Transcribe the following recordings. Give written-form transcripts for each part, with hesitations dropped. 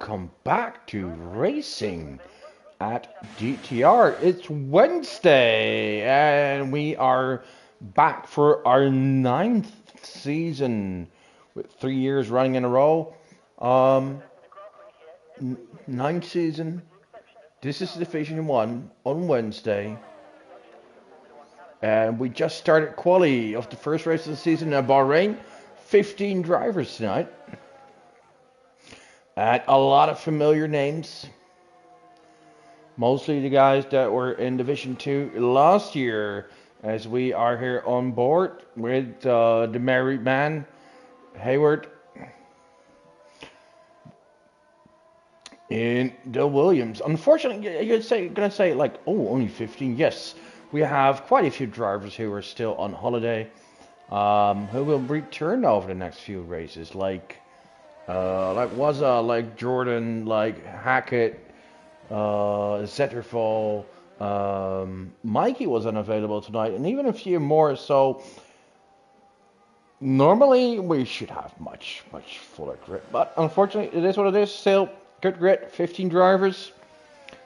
welcome back to racing at DTR. It's Wednesday and we are back for our ninth season with 3 years running in a row. Um, Ninth season. This is Division 1 on Wednesday. And we just started quali of the first race of the season in Bahrain. 15 drivers tonight. And a lot of familiar names. Mostly the guys that were in Division 2 last year, as we are here on board with the married man, Hayward, in the Williams. Unfortunately, you're gonna say like, oh, only 15. Yes, we have quite a few drivers who are still on holiday, who will return over the next few races, like Jordan, like Hackett, Zetterfall, Mikey was unavailable tonight, and even a few more. So normally we should have much fuller grid, but unfortunately it is what it is. Still good grid, 15 drivers.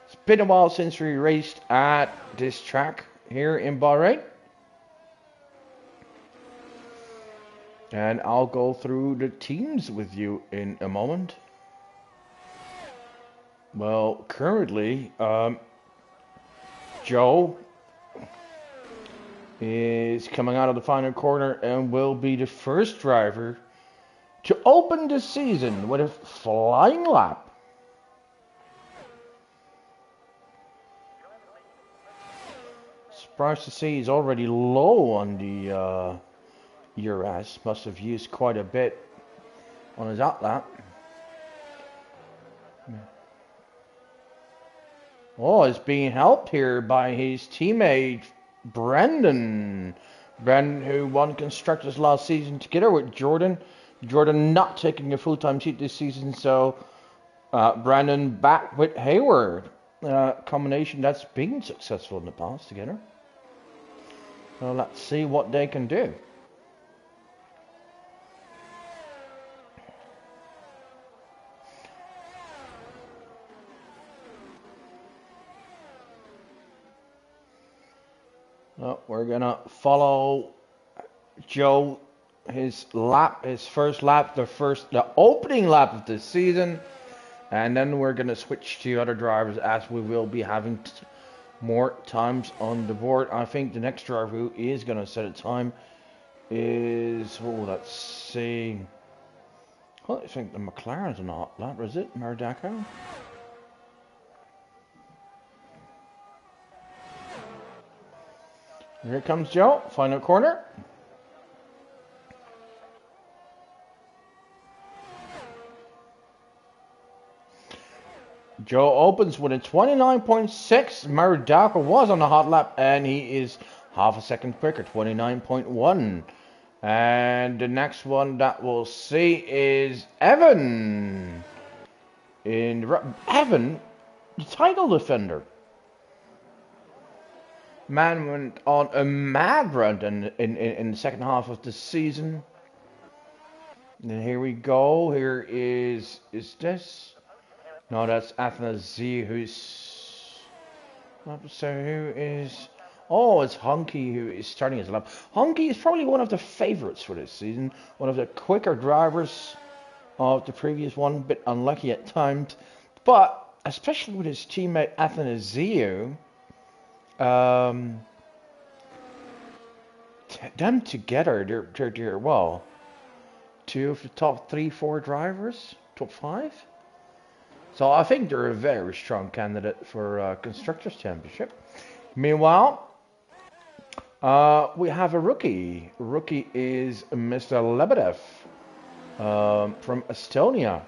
It's been a while since we raced at this track here in Bahrain. And I'll go through the teams with you in a moment. Well, currently, Joe is coming out of the final corner and will be the first driver to open the season with a flying lap. Surprised to see he's already low on the ERS. Must have used quite a bit on his outlap. Oh, it's being helped here by his teammate Brandon. Brandon, who won Constructors last season together with Jordan. Jordan not taking a full-time seat this season, so Brandon back with Hayward. Combination that's been successful in the past together. So let's see what they can do. Well, we're gonna follow Joe, his first lap, the opening lap of the season, and then we're gonna switch to other drivers as we will be having more times on the board. I think the next driver who is gonna set a time is, let's see. Well, I think the McLaren's on the hot lap, is it? Mardaco? Here comes Joe, final corner. Joe opens with a 29.6. Mardaco was on the hot lap and he is half a second quicker, 29.1. And the next one that we'll see is Evan. Evan, the title defender. Man went on a mad run in the second half of the season. And here we go. Here is this? No, that's Athanasi, who's... So who is... Oh, it's Hunky who is starting his lap. Hunky is probably one of the favorites for this season. One of the quicker drivers of the previous one. A bit unlucky at times. But, especially with his teammate Athanasiu, them together, they're well, two of the top 3-4 drivers, top 5. So I think they're a very strong candidate for Constructors Championship. Meanwhile, we have a rookie. Rookie is Mr. Lebedev from Estonia.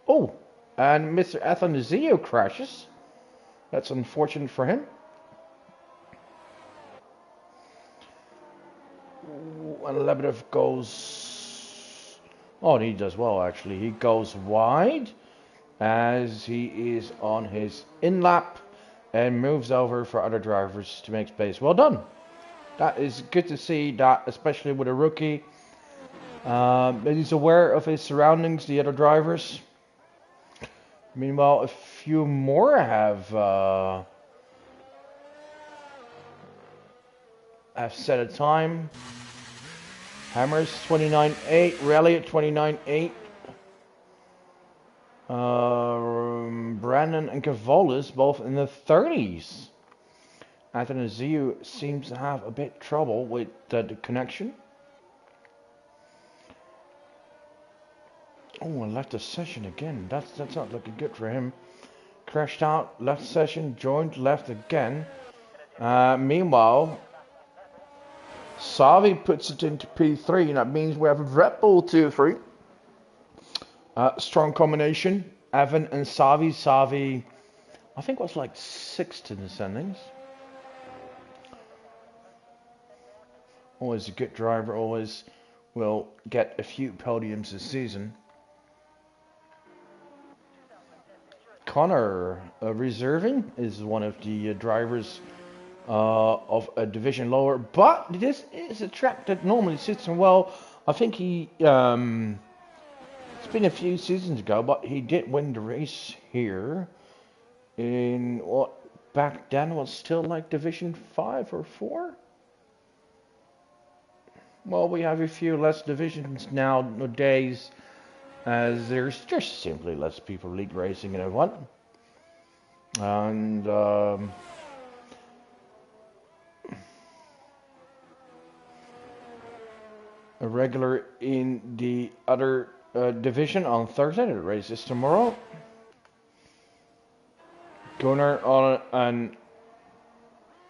Oh, and Mr. Athanasio crashes. That's unfortunate for him. And Lebedev goes... Oh, he does well, actually. He goes wide as he is on his in-lap and moves over for other drivers to make space. Well done. That is good to see that, especially with a rookie. He's aware of his surroundings, the other drivers. Meanwhile, a few more have set a time. Hammers 29.8, Rally at 29.8. Brandon and Cavolis both in the 30s. Athanasiou seems to have a bit trouble with the connection. Oh, and left the session again. That's not looking good for him. Crashed out, left session, joined, left again. Meanwhile, Savi puts it into P3, and that means we have a Red Bull 2-3. Strong combination. Evan and Savi. Savi, I think, was like 6th in the standings. Always a good driver, always will get a few podiums this season. Connor reserving is one of the drivers of a division lower, but this is a track that normally suits him well. I think he, it's been a few seasons ago, but he did win the race here in what back then was still like Division 5 or 4. Well, we have a few less divisions nowadays, as there's just simply less people league racing in F1. And a regular in the other division on Thursday. The race is tomorrow. Gunnar on an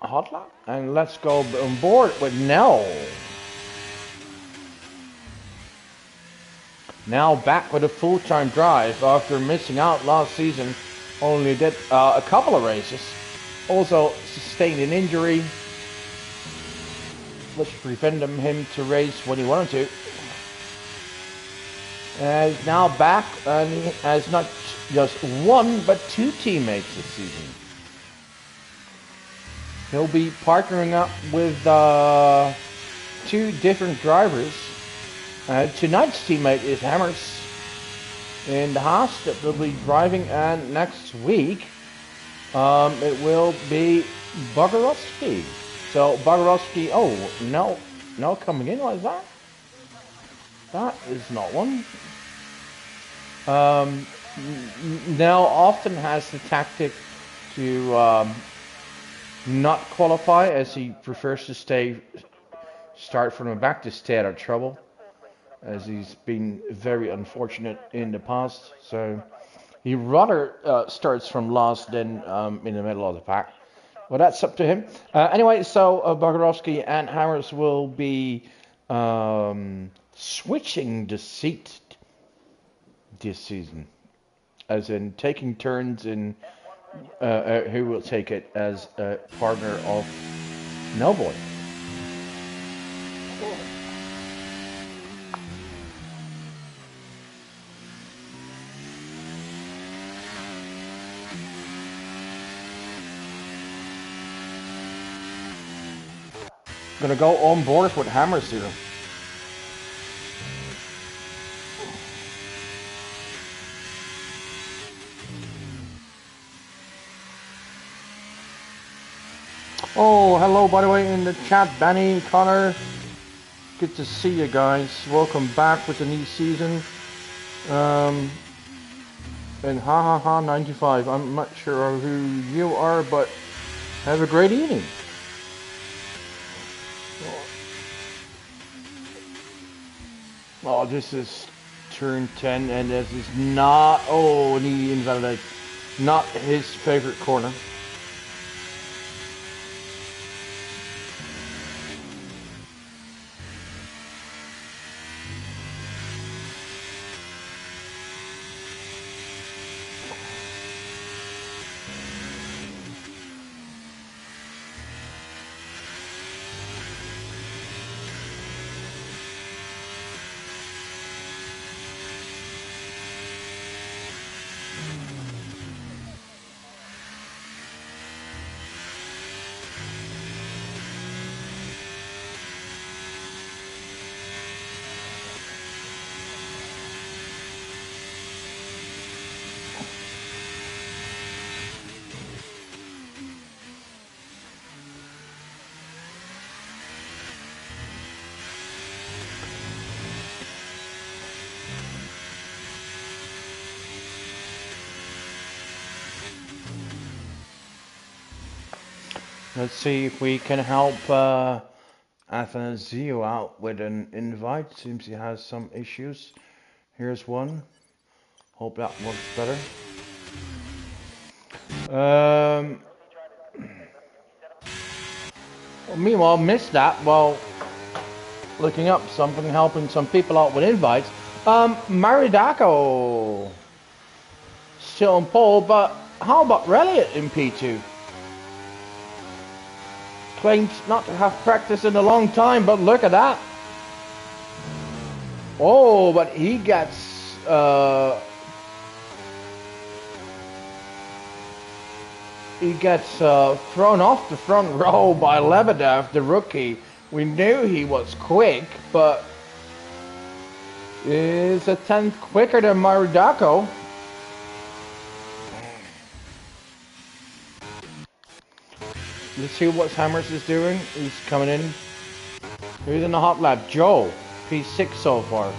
hot lap, and let's go on board with Nell. Now back with a full-time drive after missing out last season. Only did a couple of races. Also sustained an injury, which prevented him to race when he wanted to. And he's now back, and he has not just one but 2 teammates this season. He'll be partnering up with 2 different drivers. Tonight's teammate is Hammers in the Haas that will be driving, and next week it will be Bogarovsky. So Bogarovsky, oh, no coming in, what is that? That is not one. Nell often has the tactic to not qualify, as he prefers to start from the back to stay out of trouble, as he's been very unfortunate in the past. So he rather starts from last than in the middle of the pack. Well, that's up to him. Anyway, so Bogarovsky and Hammers will be switching the seat this season, as in taking turns in who will take it as a partner of Nellboy. Gonna go on board with Hammers here. Oh, hello, by the way, in the chat, Benny, Connor. Good to see you guys. Welcome back with the new season. And ha 95. I'm not sure who you are, but have a great evening. Oh, this is turn 10, and this is not, oh, knee invalidate. Not his favorite corner. Let's see if we can help Athanasio out with an invite. Seems he has some issues. Here's one. Hope that works better. Meanwhile, missed that while looking up something, helping some people out with invites. Maridako still on pole, but how about Reliot in P2? Claims not to have practiced in a long time, but look at that. Oh, but he gets thrown off the front row by Lebedev, the rookie. We knew he was quick, but is a tenth quicker than Maridako. Let's see what Hammers is doing. He's coming in. Who's in the hot lap? Joe. P6 so far.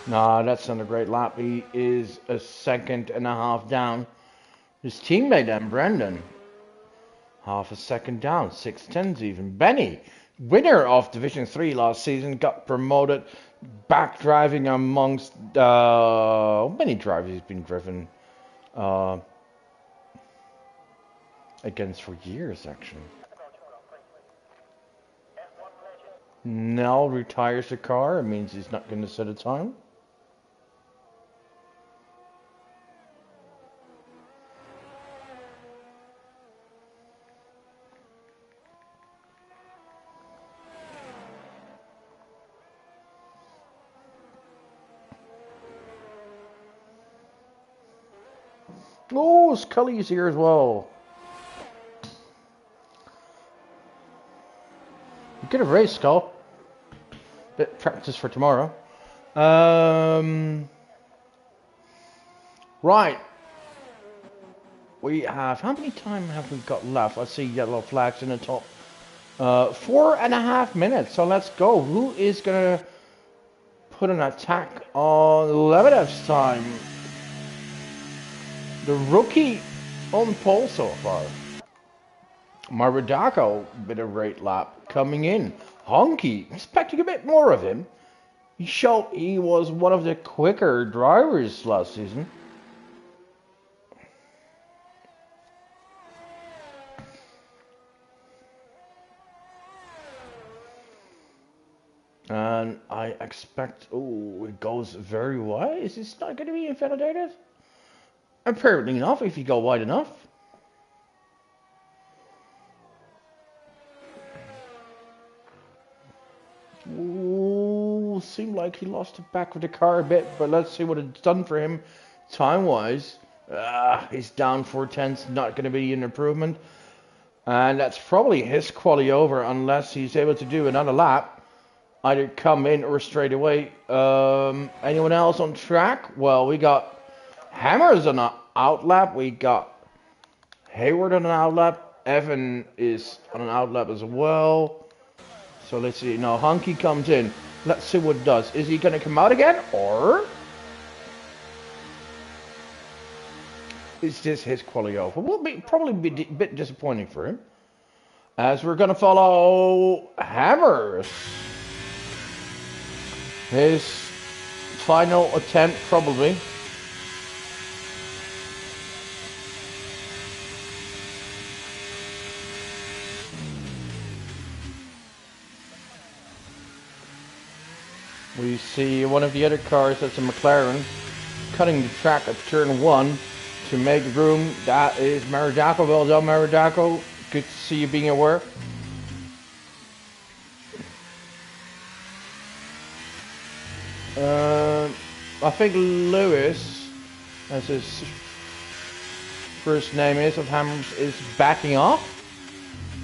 Nah, that's not a great lap. He is a second and a half down. His teammate then, Brendan. Half a second down. 6/10s even. Benny, winner of Division 3 last season, got promoted. Back driving amongst many drivers he's been driven against for years, actually. Nell retires the car. It means he's not going to set a time. Oh, Scully's here as well. Good have race, Skull. Bit practice for tomorrow. Right. We have, how many time have we got left? I see yellow flags in the top. 4.5 minutes. So let's go. Who is gonna put an attack on Lebedev's time? The rookie on pole so far. Maridako with a great lap coming in. Honky, expecting a bit more of him. He showed he was one of the quicker drivers last season. And I expect, oh, it goes very wide. Is this not going to be invalidated? Apparently enough, if you go wide enough. Ooh, seemed like he lost the back of the car a bit, but let's see what it's done for him time-wise. He's down 4/10, not going to be an improvement. And that's probably his quality over unless he's able to do another lap. Either come in or straight away. Anyone else on track? Well, we got Hammers on an outlap. We got Hayward on an outlap. Evan is on an outlap as well. So let's see. Now Honky comes in. Let's see what it does. Is he going to come out again? Or is this his quality over? Will probably be a bit disappointing for him. As we're going to follow Hammers. His final attempt probably. We see one of the other cars, that's a McLaren, cutting the track at turn 1 to make room. That is Maridako. Well done, Maridako. Good to see you being aware. I think Lewis, as his first name is, of Hammers, is backing off.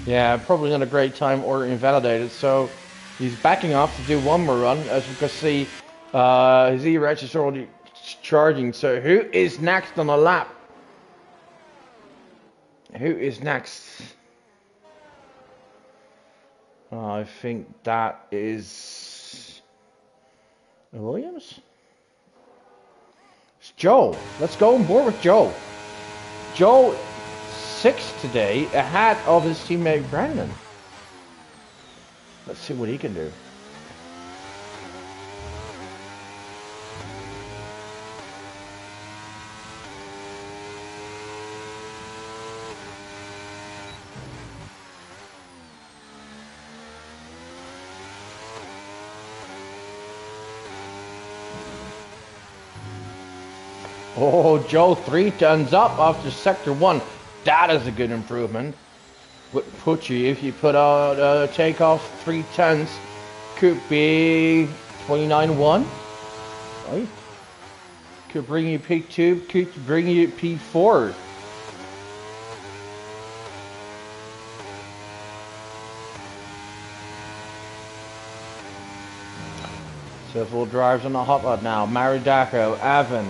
Yeah, probably not a great time or invalidated. So he's backing off to do one more run. As we can see, his E-Reg is already charging. So who is next on the lap? Who is next? I think that is Williams. Joe. Let's go on board with Joe. Joe, 6th today, ahead of his teammate Brandon. Let's see what he can do. Oh, Joe, 3 tons up after sector 1. That is a good improvement. Would put you, if you put out takeoff 3 tons, could be 29.1. Right? Could bring you P2, could bring you P4. Several drives on the hot lap now. Maridako, Evan,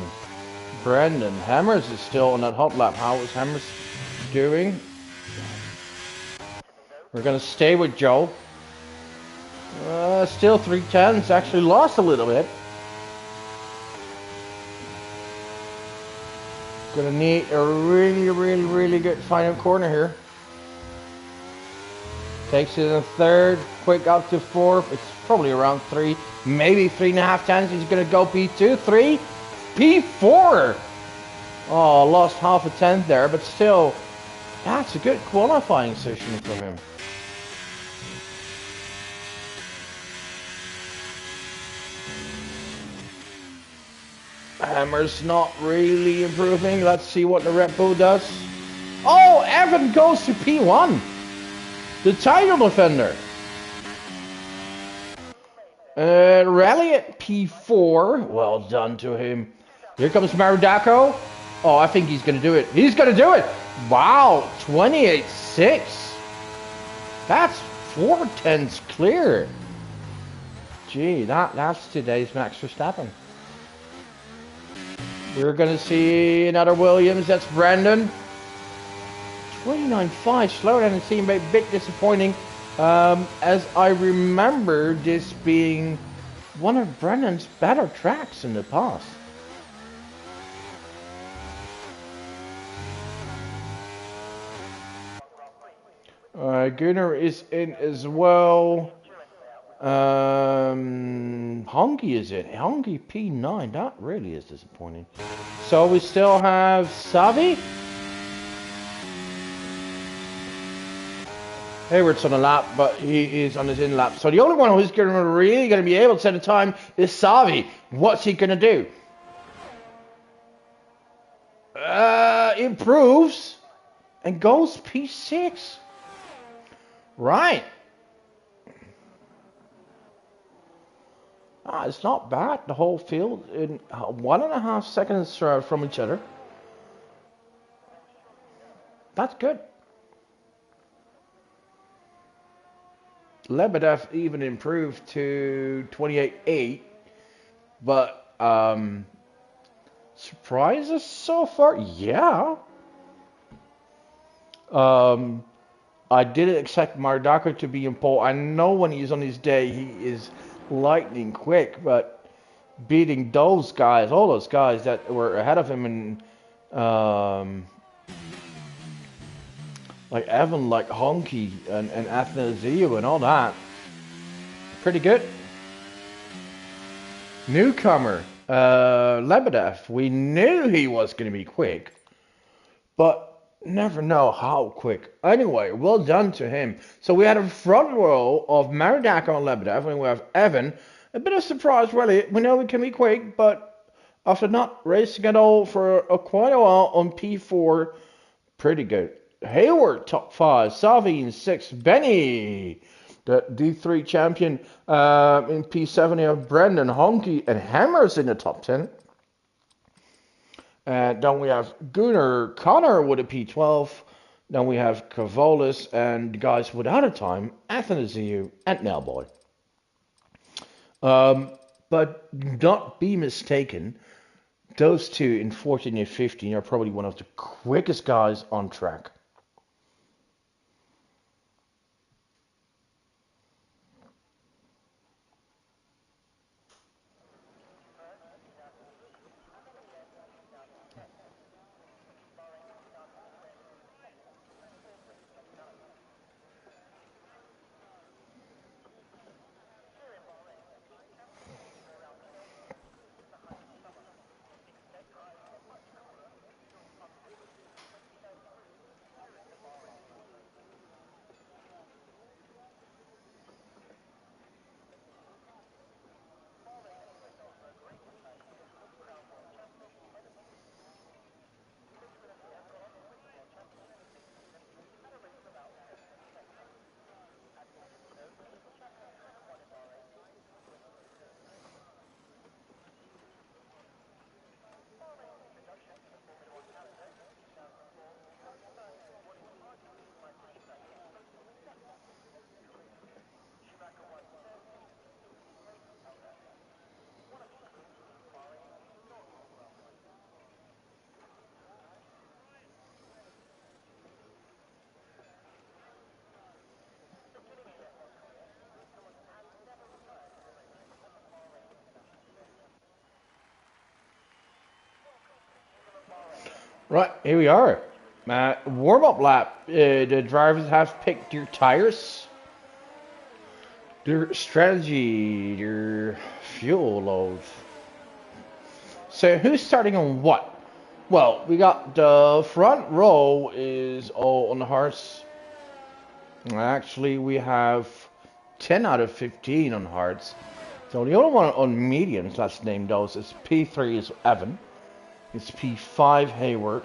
Brendan. Hammers is still on that hot lap. How is Hammers doing? We're going to stay with Joe. Still 310s. Actually lost a little bit. Going to need a really good final corner here. Takes it in the 3rd. Quick up to 4th. It's probably around 3. Maybe 3.5 tens. He's going to go P2. 3. P4. Oh, lost half a tenth there. But still, that's a good qualifying session from him. Hammer's not really improving. Let's see what the Red Bull does. Oh, Evan goes to P1. The title defender. Rally at P4. Well done to him. Here comes Maridako. Oh, I think he's going to do it. He's going to do it. Wow, 28.6. That's 4 tenths clear. Gee, that's today's Max Verstappen. We're going to see another Williams. That's Brandon. 29.5. Slow down and teammate. Bit disappointing. As I remember this being one of Brandon's better tracks in the past. Gunnar is in as well. Honky is in. Honky P9. That really is disappointing. So we still have Savi. Hayward's on a lap, but he is on his in lap. So the only one who's really going to be able to set a time is Savi. What's he going to do? Improves and goes P6. Right. It's not bad. The whole field in 1.5 seconds from each other. That's good. Lebedev even improved to 28.8, but surprises so far, yeah. I didn't expect Maridako to be in pole. I know when he's on his day, he is lightning quick, but beating those guys, all those guys that were ahead of him, and like Evan, like Honky, and Athanasiou and all that, pretty good. Newcomer, Lebedev, we knew he was going to be quick, but never know how quick. Anyway, well done to him. So we had a front row of Maridako and Lebedev, and we have Evan. A bit of surprise, really. We know we can be quick, but after not racing at all for quite a while on P4, pretty good. Hayward, top 5. Savi in 6. Benny, the D3 champion, in P7. You have Brendan, Honky, and Hammers in the top 10. And then we have Gunnar, Connor with a P12. Then we have Cavolis and guys without a time, Athanasiou and Nailboy. But not be mistaken, those two in 14 and 15 are probably one of the quickest guys on track. Right, here we are. Warm-up lap. The drivers have picked their tires, their strategy, their fuel load. So who's starting on what? Well, we got the front row is all on the hards. Actually, we have 10 out of 15 on hards. So the only one on mediums, let's name those, is P3 is Evan. It's P5 Hayward.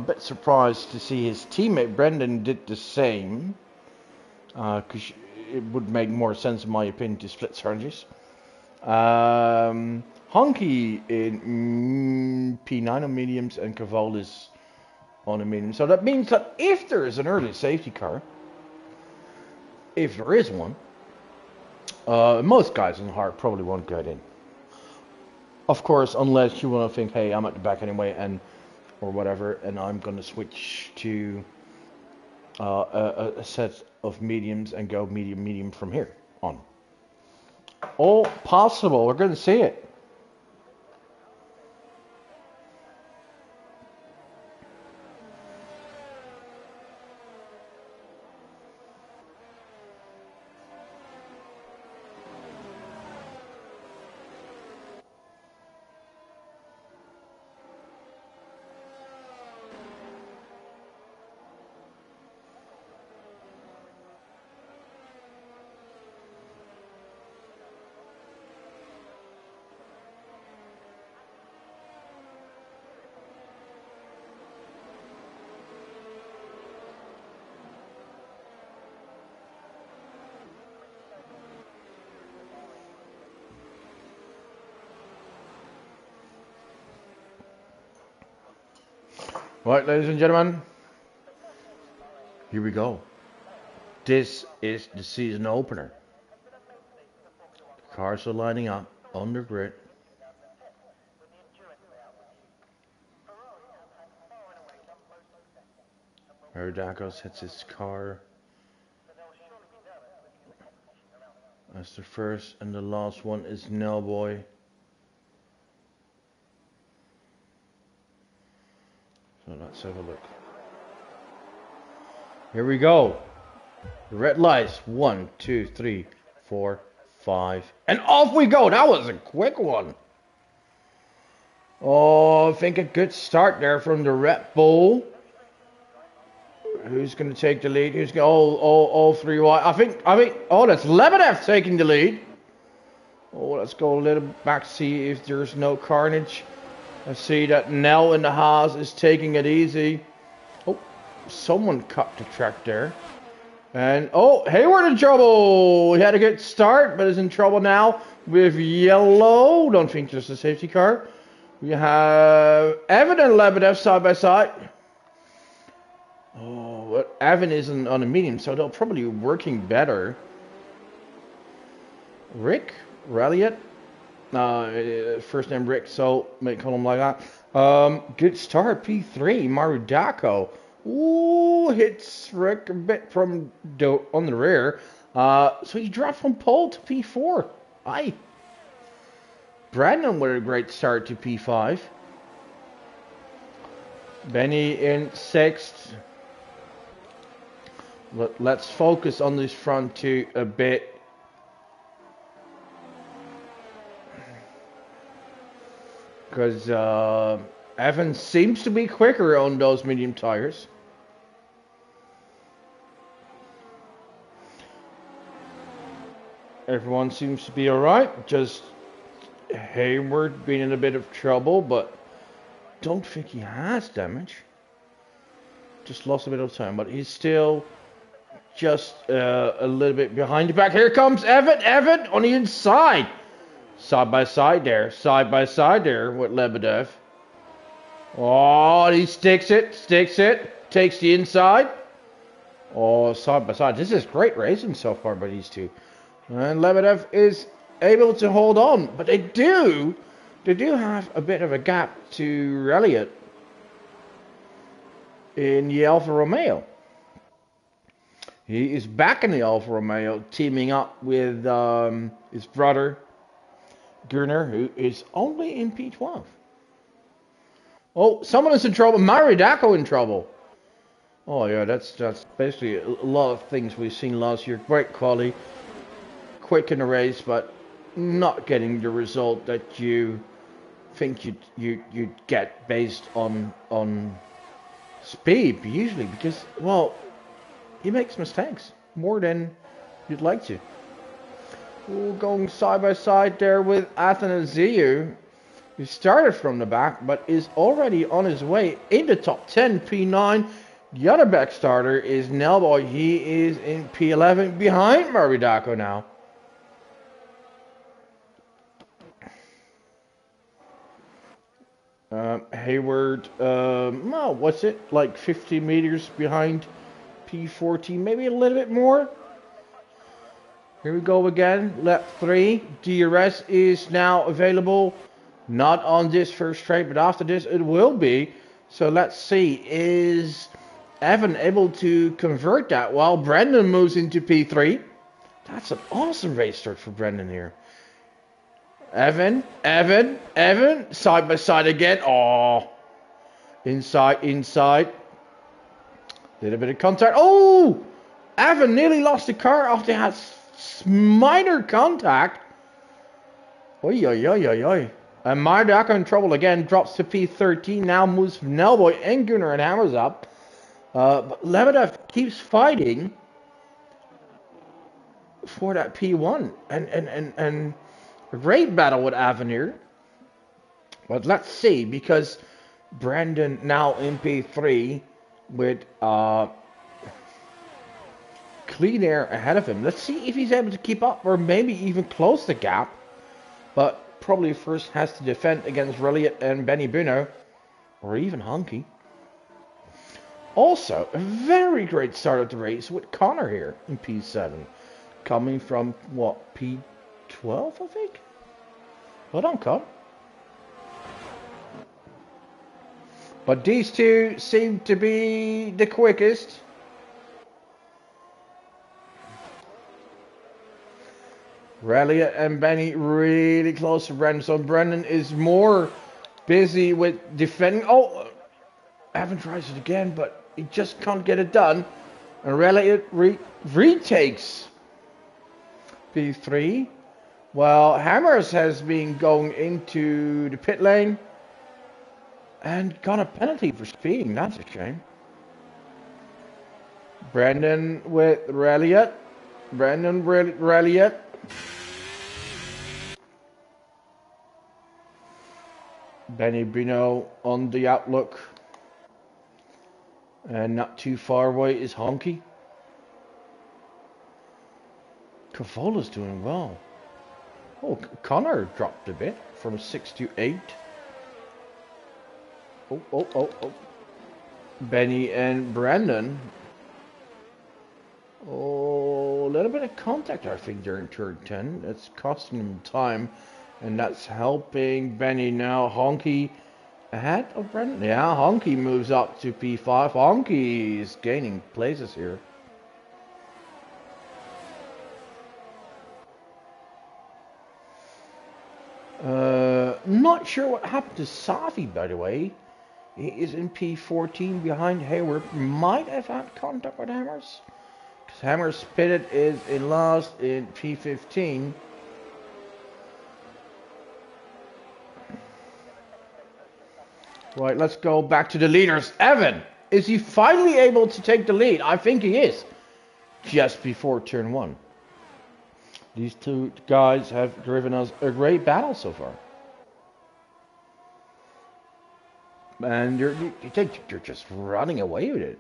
Bit surprised to see his teammate Brendan did the same. Because it would make more sense in my opinion to split strategies. Honky in P9 on mediums and Cavalis on a medium. So that means that if there is an early safety car, if there is one, most guys in the hard probably won't get in. Of course, unless you want to think, hey, I'm at the back anyway, and or whatever, and I'm going to switch to a set of mediums and go medium from here on. All possible. We're going to see it. Right, ladies and gentlemen, here we go. This is the season opener. The cars are lining up on the grid. Aradakos hits his car as the first, and the last one is Nellboy. So let's have a look. Here we go. The red lights. 1, 2, 3, 4, 5. And off we go. That was a quick one. Oh, I think a good start there from the Red Bull. Who's going to take the lead? Who's going? All three wide. I think. Oh, that's Lebedev taking the lead. Oh, let's go a little back, see if there's no carnage. I see that Nell in the Haas is taking it easy. Oh, someone cut the track there. And, oh, Hayward in trouble. He had a good start, but is in trouble now with yellow. Don't think there's a safety car. We have Evan and Lebedev side by side. Oh, but Evan isn't on a medium, so they're probably working better. Rick, Ralliot. First name Rick, so may call him like that. Good start, P3, Marudako. Ooh, hits Rick a bit from on the rear. So he dropped from pole to P4. Aye. Brandon with a great start to P5. Benny in 6th. Let's focus on this front two a bit. Because Evan seems to be quicker on those medium tires. Everyone seems to be alright. Just Hayward being in a bit of trouble, but don't think he has damage. Just lost a bit of time, but he's still just a little bit behind the back. Here comes Evan. Evan on the inside. Side by side there with Lebedev. Oh, he sticks it, takes the inside. Oh, side by side. This is great racing so far by these two. And Lebedev is able to hold on, but they do have a bit of a gap to Elliott in the Alfa Romeo. He is back in the Alfa Romeo, teaming up with his brother Gurner, who is only in P12. Oh, someone is in trouble. Maridako in trouble. Oh yeah, that's basically a lot of things we've seen last year. Great quality, quick in the race, but not getting the result that you think you'd get based on speed usually, because well, he makes mistakes more than you'd like to. We're going side by side there with Athanasiou, who started from the back but is already on his way in the top 10, P9. The other back starter is Nelboy. He is in P11 behind Maridako now. Hayward, well, what's it? Like 50 meters behind P14, maybe a little bit more. Here we go again, lap 3. DRS is now available. Not on this first straight, but after this it will be. So let's see, is Evan able to convert that while Brendan moves into P3? That's an awesome race start for Brendan here. Evan, side by side again. Oh, inside. Little bit of contact. Oh, Evan nearly lost the car after he had minor contact. Oi. And Maridako in trouble again, drops to P13. Now moves Nelboy and Gunnar and Hammers up. But Lebedev keeps fighting for that P1. And a great battle with Avenir. But let's see, because Brandon now in P3 with Clean Air ahead of him. Let's see if he's able to keep up or maybe even close the gap. But probably first has to defend against Reliot and Benny Buno. Or even Honky. Also, a very great start of the race with Connor here in P7. Coming from, what, P12, I think? Hold on, Con. But these two seem to be the quickest. Reliot and Benny really close to Brendan. So Brendan is more busy with defending. Oh, Evan tries it again, but he just can't get it done. And Reliot retakes P3. Well, Hammers has been going into the pit lane and got a penalty for speeding. That's a shame. Brendan with Reliot. Reliot. Benny Bruno on the outlook. And not too far away is Honky. Cavola's doing well. Oh, Connor dropped a bit from 6 to 8. Oh. Benny and Brandon. Oh, a little bit of contact, I think, during turn 10. That's costing him time. And that's helping Benny now. Honky ahead of Brandon. Yeah, Honky moves up to P5. Honky is gaining places here. Not sure what happened to Safi, by the way. He is in P14 behind Hayward. Might have had contact with Hammers. Because Hammers pitted is in last in P15. Right, let's go back to the leaders. Evan, is he finally able to take the lead? I think he is. Just before turn 1. These two guys have driven us a great battle so far. And you're just running away with it.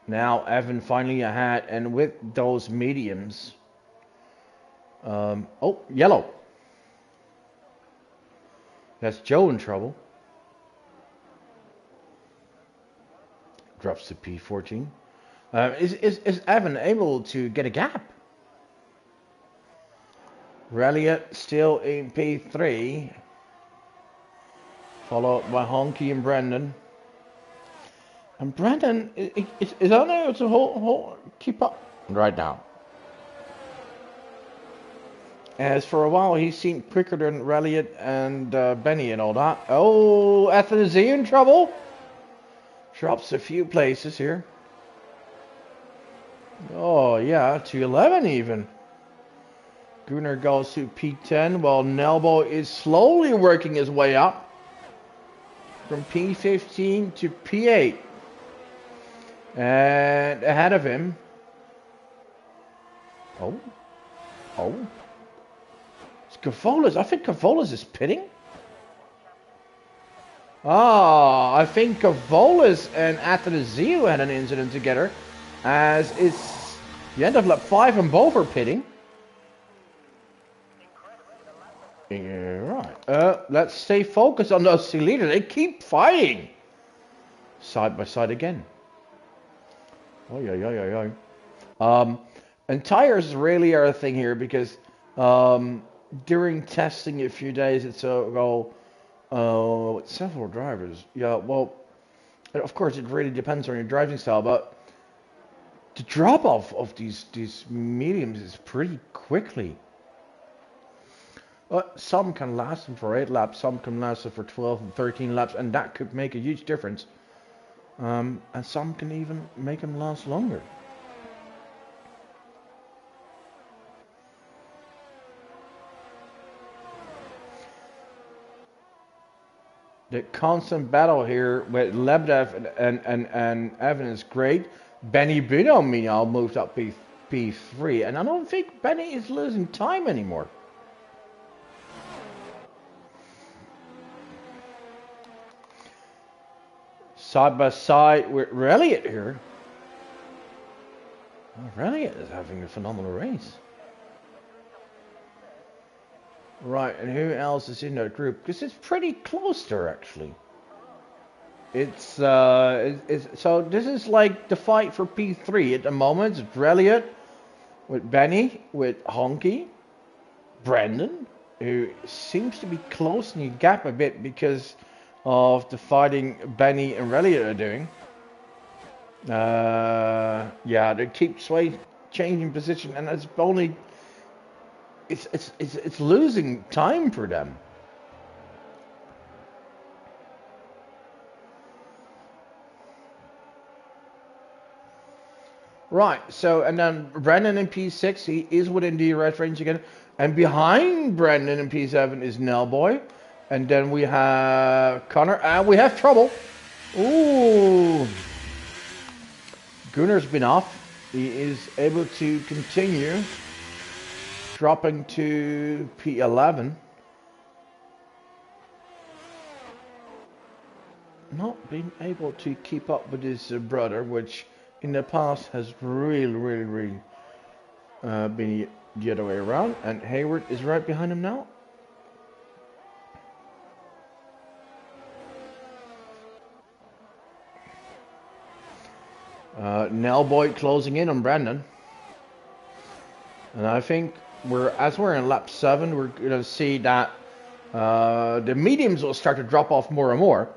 Now Evan finally ahead, and with those mediums. Oh, yellow. That's Joe in trouble. Drops to P14. Is Evan able to get a gap? Reliot still in P3. followed by Honky and Brendan. And Brendan is unable to keep up right now. As for a while, he seemed quicker than Reliot and Benny and all that. Oh, Athanasiu in trouble. Drops a few places here. Oh, yeah, to 11 even. Gunnar goes to P10 while Nelbo is slowly working his way up from P15 to P8. And ahead of him. Oh. It's Cavolas. I think Cavolas is pitting. I think Cavolas and Athanasiu had an incident together. As it's the end of lap 5 and both are pitting. Yeah, right. Let's stay focused on those two leaders. They keep fighting. Side by side again. And tires really are a thing here because during testing a few days ago, with several drivers. Yeah, well, of course it really depends on your driving style, but the drop off of these mediums is pretty quickly. Some can last them for 8 laps, some can last them for 12 and 13 laps, and that could make a huge difference. And some can even make them last longer. The constant battle here with Lebedev and Evan is great. Benny Buno, meanwhile, moved up P3, and I don't think Benny is losing time anymore. Side by side with Reliot here. Well, Reliot is having a phenomenal race. Right, and who else is in that group? Because it's pretty close there, actually. So this is like the fight for P3 at the moment. It's Reliot with Benny, with Honky, Brendan, who seems to be closing the gap a bit because of the fighting Benny and Reliot are doing. Yeah, they keep changing position, and it's only it's losing time for them. Right, so, and then Brendan in P6, he is within the DRS range again. And behind Brendan in P7 is Nellboy. And then we have Connor, and we have trouble. Ooh. Gunnar's been off. He is able to continue, dropping to P11. Not being able to keep up with his brother, which in the past has really been the other way around. And Hayward is right behind him now. Nellboy closing in on Brandon. And I think as we're in lap 7, we're going to see that the mediums will start to drop off more and more.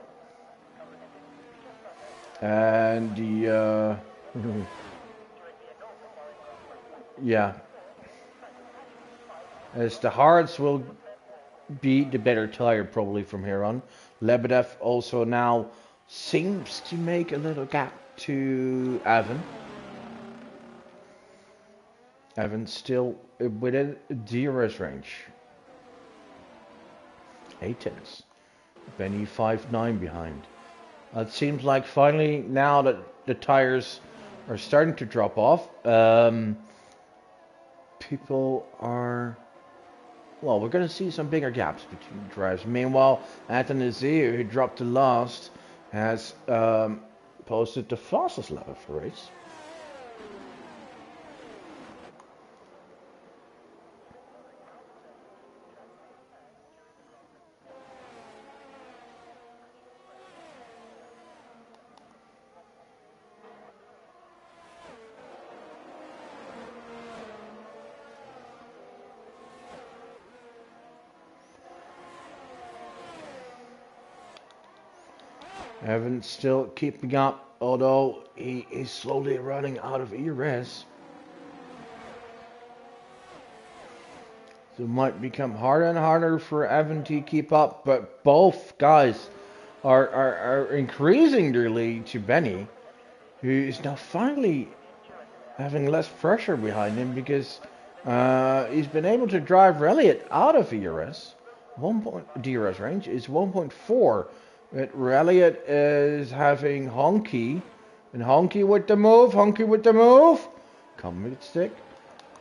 And the yeah, as the hards will be the better tire probably from here on. Lebedev also now seems to make a little gap to Evan. Evan still within DRS range. 8/10. Benny 5.9 behind. It seems like finally now that the tires are starting to drop off, people are, well, we're going to see some bigger gaps between drives. Meanwhile, Athanasiu, who dropped the last, has posted the fastest lap of the race. Evan still keeping up, although he is slowly running out of ERS. So it might become harder and harder for Evan to keep up, but both guys are increasing their lead to Benny, who is now finally having less pressure behind him because he's been able to drive Elliott out of ERS. DRS range is 1.4. But Elliott is having Honky, and Honky with the move, Comet stick.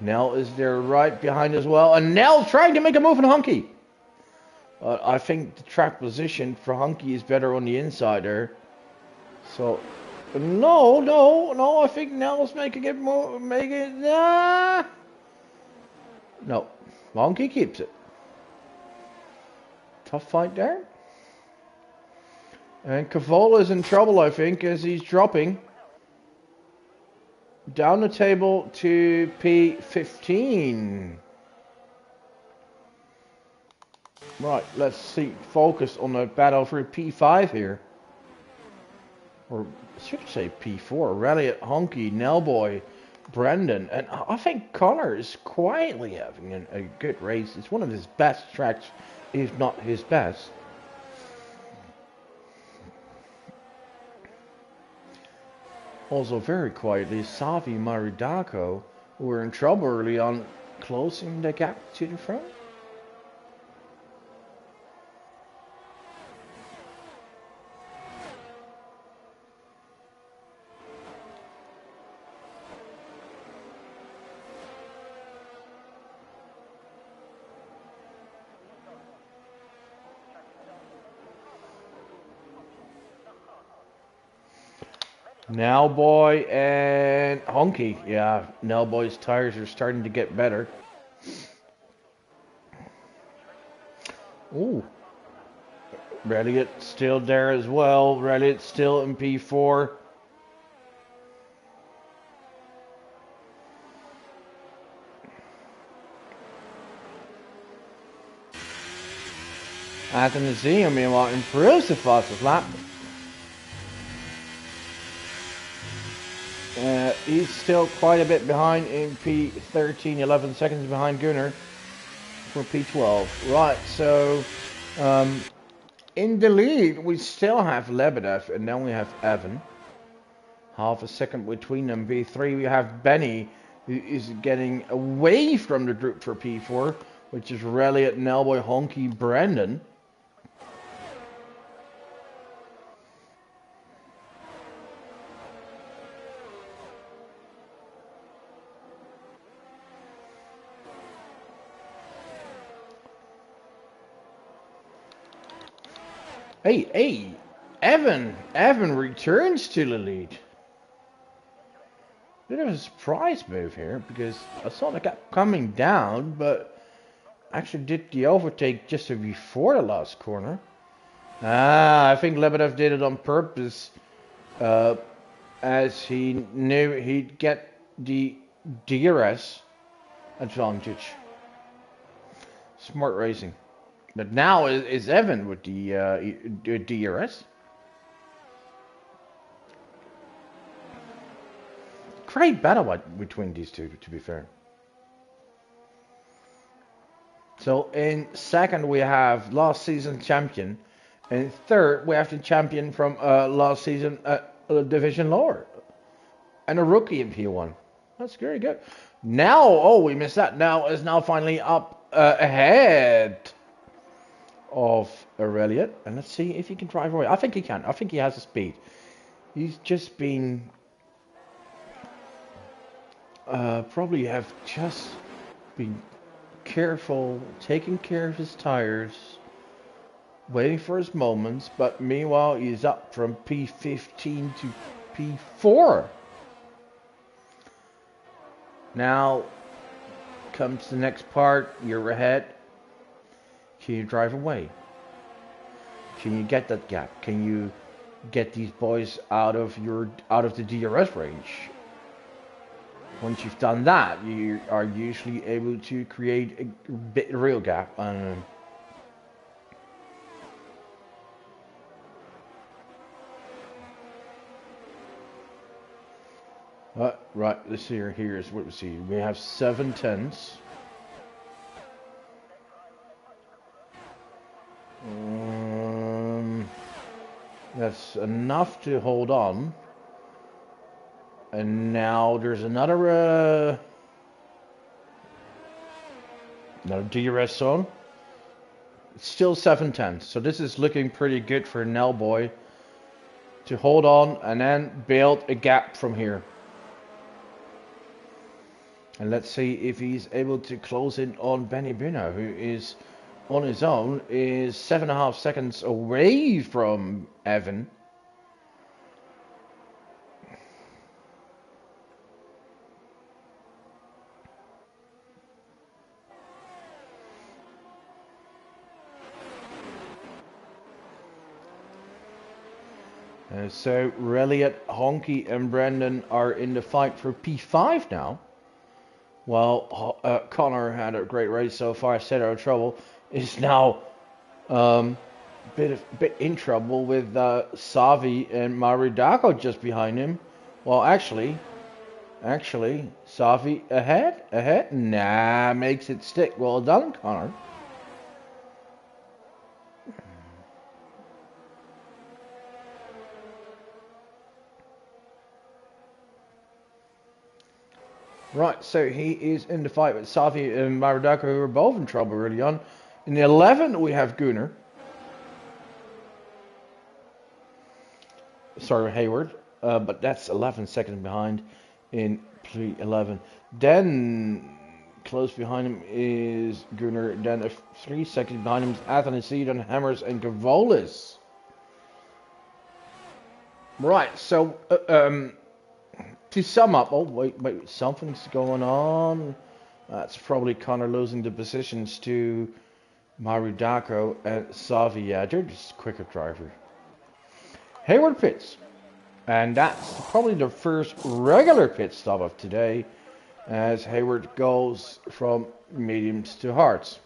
Nell is there right behind as well, and Nell trying to make a move on Honky. I think the track position for Honky is better on the inside there. So, no, I think Nell's making it more, no, Honky keeps it. Tough fight there. And Cavola is in trouble, I think, as he's dropping down the table to P15. Right, let's see. Focus on the battle for P5 here. Or I should say P4. Elliott, Honky, Nellboy, Brendan. And I think Connor is quietly having a good race. It's one of his best tracks, if not his best. Also very quietly, Savi Maridako, who were in trouble early on, closing the gap to the front. Nellboy and Honky. Yeah, Nellboy's tires are starting to get better. Ooh. Elliott still there as well. Elliott still in P4. Athanasiou, meanwhile, improves the fastest lap. He's still quite a bit behind in P13, 11 seconds behind Gunnar for P12. Right, so in the lead we still have Lebedev and then we have Evan. Half a second between them. P3 we have Benny, who is getting away from the group for P4, which is Elliott, Nellboy, Honky, Brendan. Hey, Evan returns to the lead. Bit of a surprise move here because I saw the gap coming down, but actually did the overtake just before the last corner. I think Lebedev did it on purpose, as he knew he'd get the DRS advantage. Smart racing. But now is Evan with the DRS. Great battle between these two, to be fair. So in second we have last season champion. And third we have the champion from last season division lower. And a rookie in P1. That's very good. Now, we missed that. Now is finally up ahead of Elliott, and let's see if he can drive away. I think he can. I think he has the speed. He's just been probably have just been careful, taking care of his tires, waiting for his moments. But meanwhile, he's up from P15 to P4. Now comes the next part. You're ahead. Can you drive away? Can you get that gap? Can you get these boys out of the DRS range? Once you've done that, you are usually able to create a real gap. Right, this here's what we see. We have 7 tenths. That's enough to hold on. And now there's another DRS zone. It's still 7 tenths, so this is looking pretty good for Nellboy to hold on and then build a gap from here. And let's see if he's able to close in on Benny Bruno, who is on his own, is 7.5 seconds away from Evan. So Reliot, Honky and Brendan are in the fight for P5 now. While Connor had a great race so far, stayed out of trouble, is now bit in trouble with Savi and Maridako just behind him. Well, actually, Savi ahead. Nah, makes it stick. Well done, Connor. Right, so he is in the fight with Safi and Maridako, who are both in trouble early on. In the 11, we have Gunnar. Sorry, Hayward. But that's 11 seconds behind in P11. Then, close behind him is Gunnar. Then 3 seconds behind him is Athanasiou, and Hammers and Gavolis. Right, so to sum up, oh wait, something's going on. That's probably Connor losing the positions to Maridako and Savi. Yeah, they're just quicker driver. Hayward pits, and that's probably the first regular pit stop of today, as Hayward goes from mediums to hards.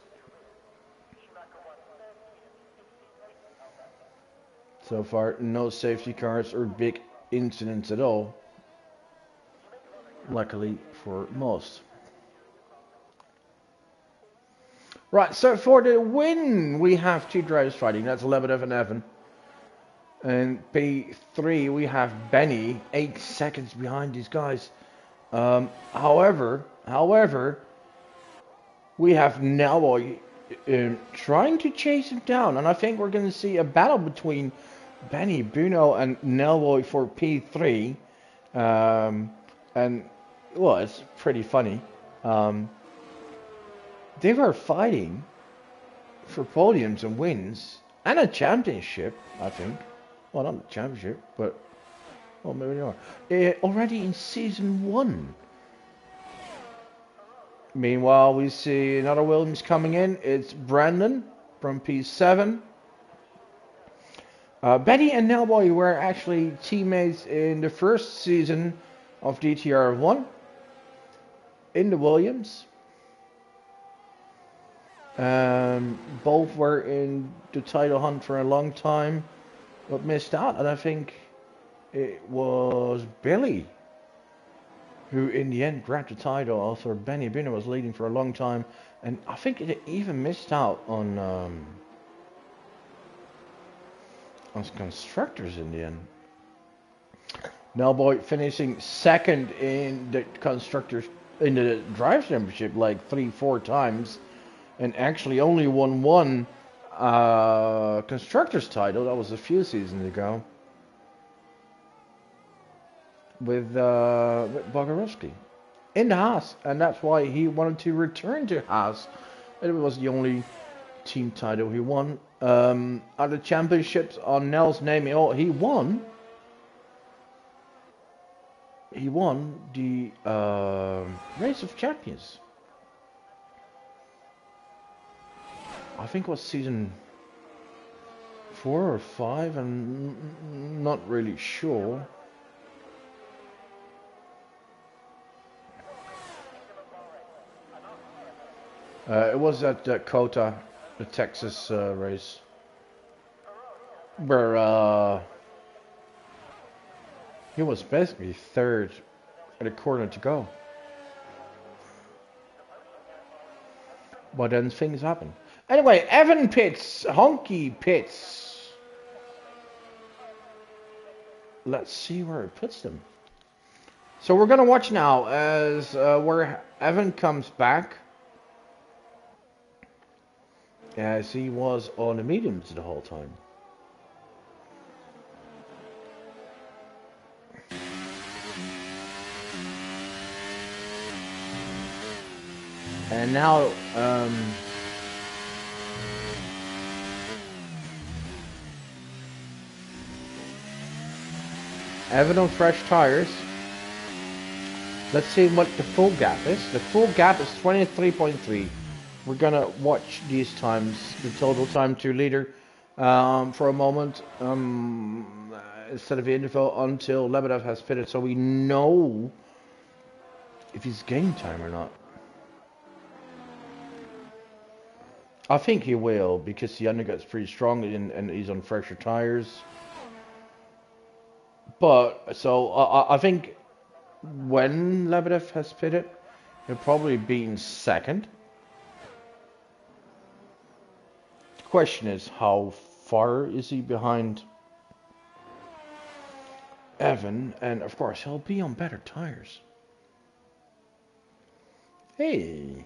So far, no safety cars or big incidents at all. Luckily for most. Right, so for the win, we have 2 drivers fighting. That's Lebedev and Evan. And P3, we have Benny, 8 seconds behind these guys. However, we have Nellboy trying to chase him down. And I think we're going to see a battle between Benny, Bruno, and Nellboy for P3. And well, it's pretty funny. They were fighting for podiums and wins and a championship, I think. Well, not a championship, but well, maybe they are. Already in season 1. Meanwhile, we see another Williams coming in. It's Brandon from P7. Benny and Nellboy were actually teammates in the first season of DTR 1 in the Williams. Both were in the title hunt for a long time, but missed out. And I think it was Billy who in the end grabbed the title. Also, Benny Bruno was leading for a long time, and I think it even missed out on constructors in the end. Nellboy finishing second in the constructors in the drive championship like 3-4 times, and actually only won one constructors title. That was a few seasons ago with Bogarowski in the Haas, and that's why he wanted to return to Haas. It was the only team title he won. Other championships on Nell's name, he won. He won the Race of Champions. I think it was season 4 or 5. I'm not really sure. It was at Cota, the Texas race, where he was basically third and a corner to go. But then things happen. Anyway, Evan pits, Honky pits. Let's see where it puts them. So we're gonna watch now as where Evan comes back, as he was on the mediums the whole time. And now, Evan on fresh tires. Let's see what the full gap is. The full gap is 23.3. We're gonna watch these times, the total time to leader, for a moment, instead of the interval until Lebedev has pitted, so we know if he's gained time or not. I think he will, because the undercut's pretty strong and he's on fresher tires. But, so, I think when Lebedev has pitted, he'll probably be in second. The question is, how far is he behind Evan? And, of course, he'll be on better tires. Hey,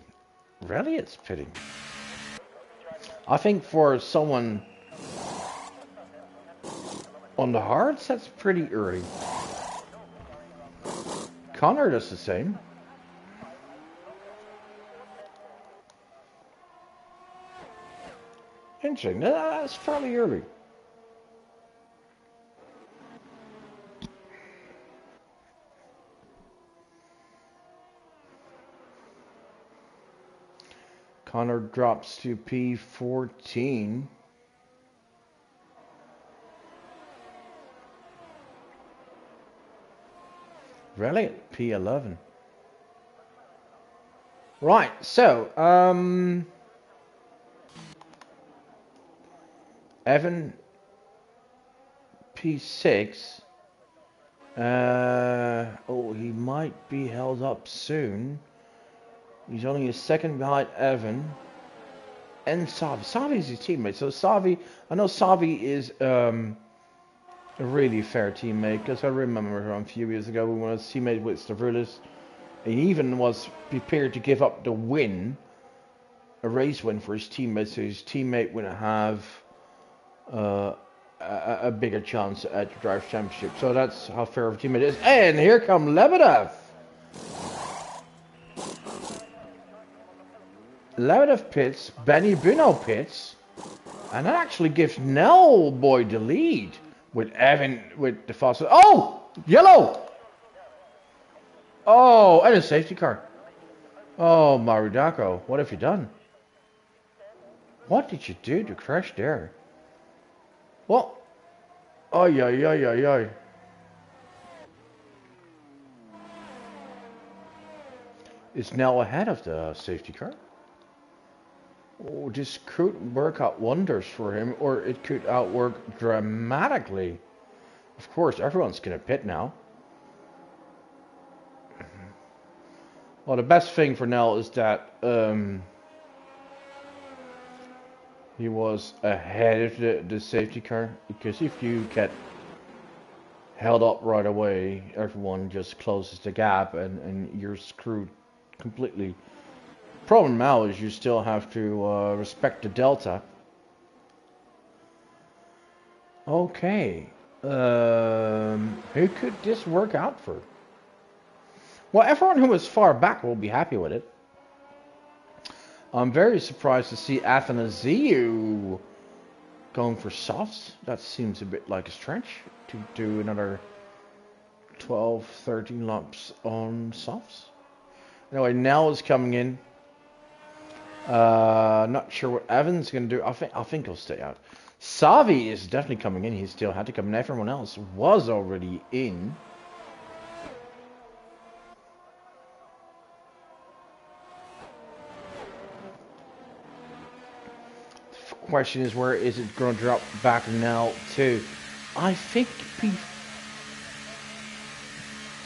really it's pitting. I think for someone on the hards, that's pretty early. Connor does the same. Interesting, that's fairly early. Connor drops to P14. Really? P11. Right, so, Evan, P6. Oh, he might be held up soon. He's only a second behind Evan. And Savi. Savi is his teammate. So Savi, I know Savi is a really fair teammate, because I remember him a few years ago when he was teammate with Stavroulis. He even was prepared to give up the win, a race win for his teammate, so his teammate would have a bigger chance at the Drivers' Championship. So that's how fair of a teammate is. And here comes Lebedev. Lebedev pits, Benny Buno pits, and that actually gives Nell Boy the lead with Evan with the fastest. Oh, yellow! Oh, and a safety car. Oh, Marudako, what have you done? What did you do to crash there? Well, oh yeah. Is Nell ahead of the safety car? Oh, this could work out wonders for him, or it could outwork dramatically. Of course, everyone's gonna pit now. Well, the best thing for Nell is that he was ahead of the safety car, because if you get held up right away, everyone just closes the gap and you're screwed completely. Problem now is you still have to respect the delta. Okay, who could this work out for? Well, everyone who was far back will be happy with it. I'm very surprised to see Athanasiou going for softs. That seems a bit like a stretch to do another 12, 13 laps on softs. Anyway, Nell is coming in. Not sure what Evan's going to do. I think he'll stay out. Savi is definitely coming in. He still had to come in. Everyone else was already in. Question is, where is it going to drop back now to? I think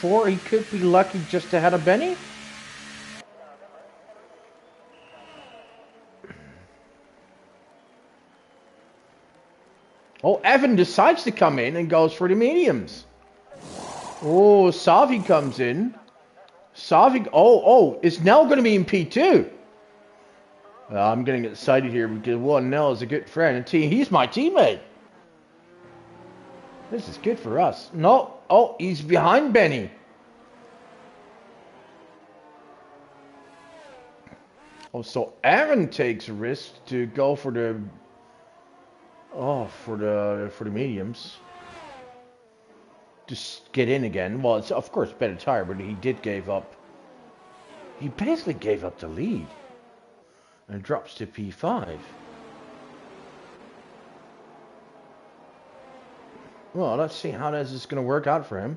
P4, he could be lucky just ahead of Benny. Oh, Evan decides to come in and goes for the mediums. Oh, Savi comes in. Savi, it's now going to be in P2. I'm getting excited here because Nell is a good friend and he's my teammate. This is good for us. No, he's behind Benny. Oh, so Aaron takes a risk to go for the for the mediums. Just get in again. Well, it's of course better tire, but he did give up. He basically gave up the lead. And drops to P5. Well, let's see how this is going to work out for him.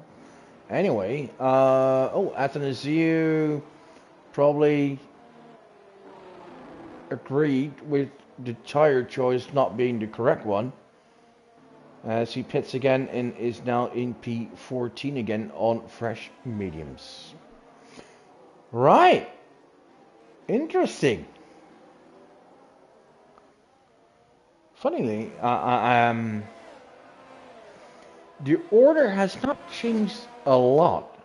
Anyway, Athanasiou probably agreed with the tire choice not being the correct one. As he pits again and is now in P14 again on fresh mediums. Right. Interesting. Funnily, the order has not changed a lot.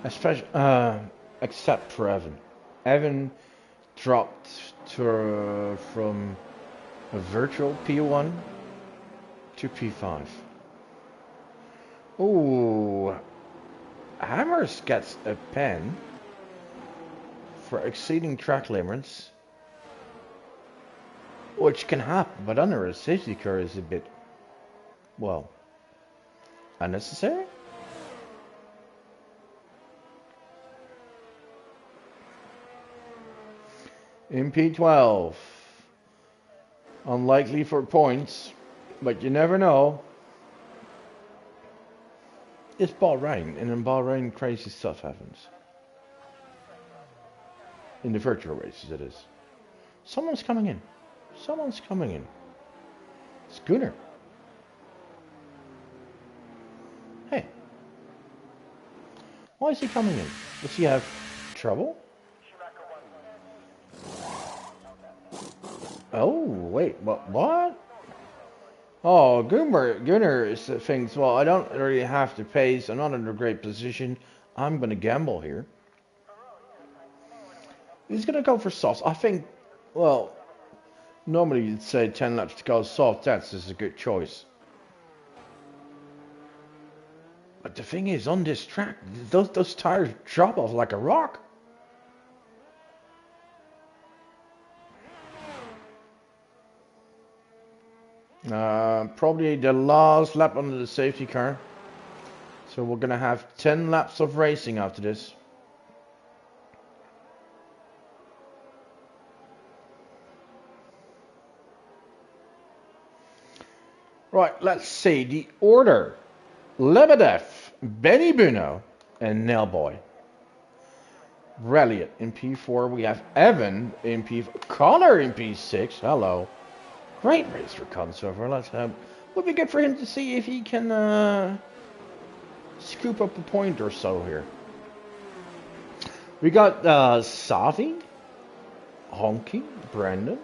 Especially, except for Evan. Evan dropped from a virtual P1 to P5. Ooh, Hammers gets a pen for exceeding track limits, which can happen, but under a safety car is a bit, well, unnecessary. In P12, unlikely for points, but you never know. It's Bahrain, and in Bahrain crazy stuff happens. In the virtual races, it is. Someone's coming in. Someone's coming in. It's Gunnar. Hey. Why is he coming in? Does he have trouble? Oh, wait, what? Oh, Gunnar thinks, well, I don't really have to pace. I'm not in a great position. I'm going to gamble here. He's going to go for soft. I think, well, normally you'd say 10 laps to go soft. That's just a good choice. But the thing is, on this track, those tires drop off like a rock. Probably the last lap under the safety car. So we're going to have 10 laps of racing after this. Right, let's see. The order. Lebedev, Benny Buno, and Nailboy. Ralliot in P4. We have Evan in P4. Connor in P6. Hello. Great race for Con so far. Let's have. Would be good for him to see if he can scoop up a point or so here. We got Savi, Honky, Brandon.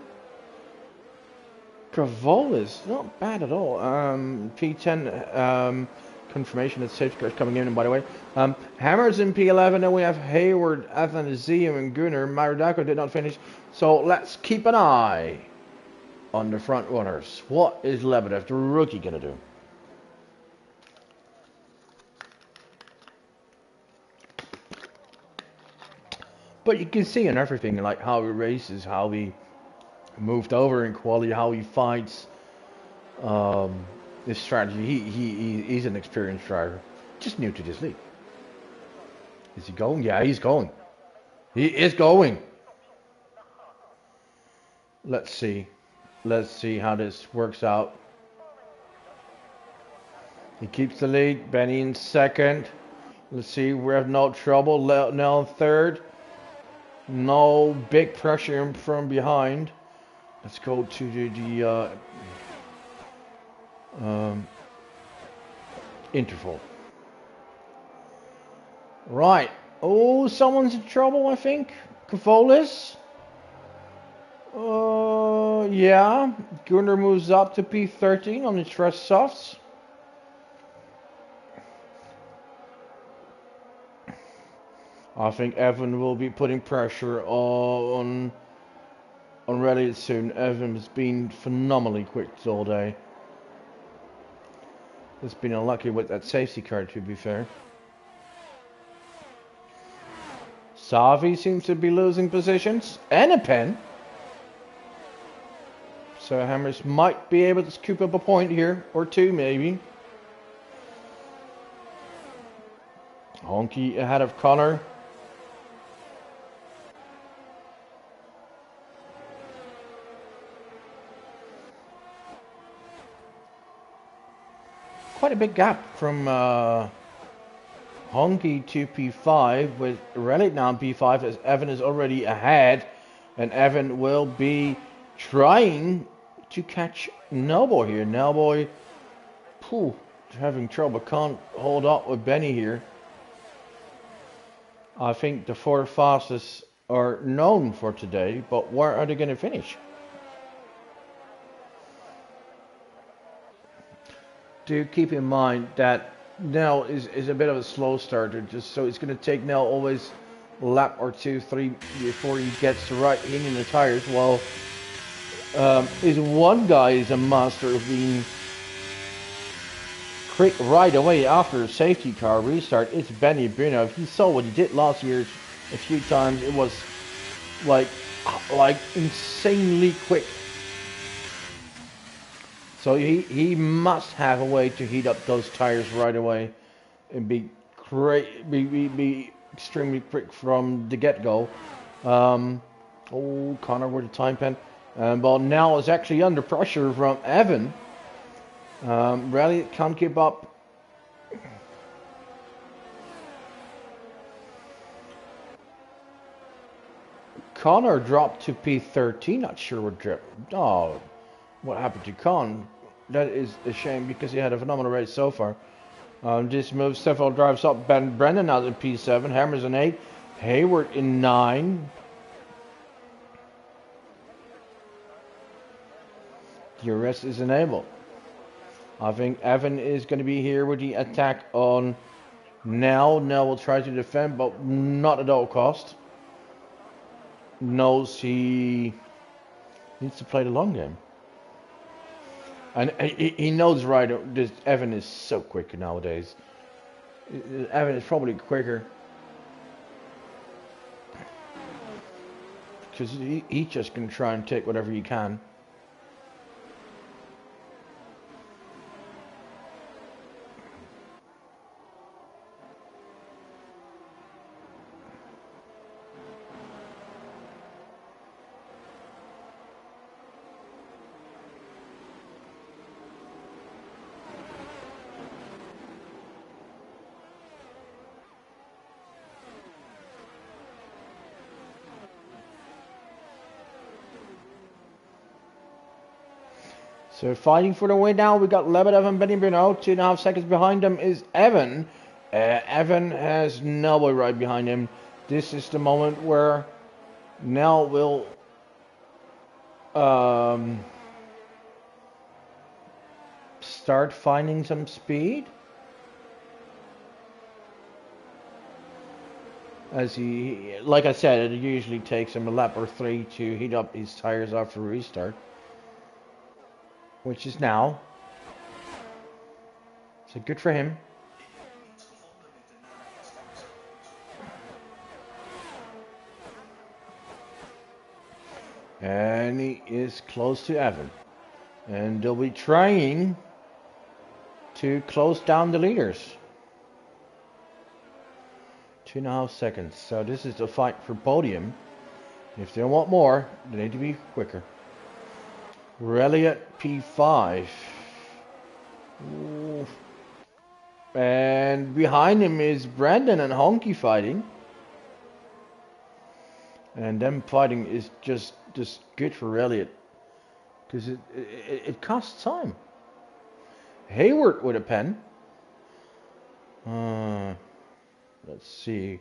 Cavolis, not bad at all. P10 confirmation that safety car is coming in, and by the way, Hammers in P11, and we have Hayward, Athanasiou, and Gunnar. Maridako did not finish, so let's keep an eye on the front runners. What is Lebedev, the rookie, gonna do? But you can see in everything, like how he races, how he moved over in quality, how he fights, his strategy. He's an experienced driver, just new to this league. Is he going? Yeah, he's going. He is going. Let's see how this works out. He keeps the lead. Benny in second. Let's see, we have no trouble. Nell in third. No big pressure from behind. Let's go to the um, interval. Right. Oh, someone's in trouble, I think. Kavolis. Yeah. Gunnar moves up to P13 on the Trust Softs. I think Evan will be putting pressure on Reddit soon. Evan has been phenomenally quick all day. He's been unlucky with that safety car, to be fair. Savi seems to be losing positions and a pen. So Hammers might be able to scoop up a point here, or two maybe. Honky ahead of Connor. Quite a big gap from Honky to P5 with Relic now in P5 as Evan is already ahead, and Evan will be trying to catch Nelboy here. Nelboy, having trouble, can't hold up with Benny here. I think the four fastest are known for today, but where are they going to finish? Do keep in mind that Nell is a bit of a slow starter, just so it's going to take Nell always a lap or two, three before he gets to right hitting the tires. While is one guy is a master of being quick right away after a safety car restart. It's Benny Bruno. If you saw what he did last year a few times, it was like insanely quick. So he must have a way to heat up those tires right away and be extremely quick from the get-go. Connor with a time pen. But now is actually under pressure from Evan. Rally can't keep up. Connor dropped to P13. Not sure what what happened to Con. That is a shame because he had a phenomenal race so far. This move, Steffel drives up Brendan out in P7, Hammers in 8, Hayward in 9. DRS is enabled. I think Evan is going to be here with the attack on Nell. Nell will try to defend, but not at all cost. Knows he needs to play the long game. And he knows right, this Evan is so quick nowadays. Evan is probably quicker. Because he just can try and take whatever he can. So fighting for the win now, we got Lebedev and Benny Bruno. 2.5 seconds behind them is Evan. Evan has Nelboy right behind him. This is the moment where Nell will start finding some speed. As he, like I said, it usually takes him a lap or three to heat up his tires after restart. Which is now. So good for him. And he is close to Evan. And they'll be trying to close down the leaders. 2.5 seconds. So this is the fight for podium. If they want more, they need to be quicker. Reliot P5. Ooh. And behind him is Brandon and Honky fighting. And them fighting is just good for Reliot. Because it costs time. Hayward with a pen. Let's see.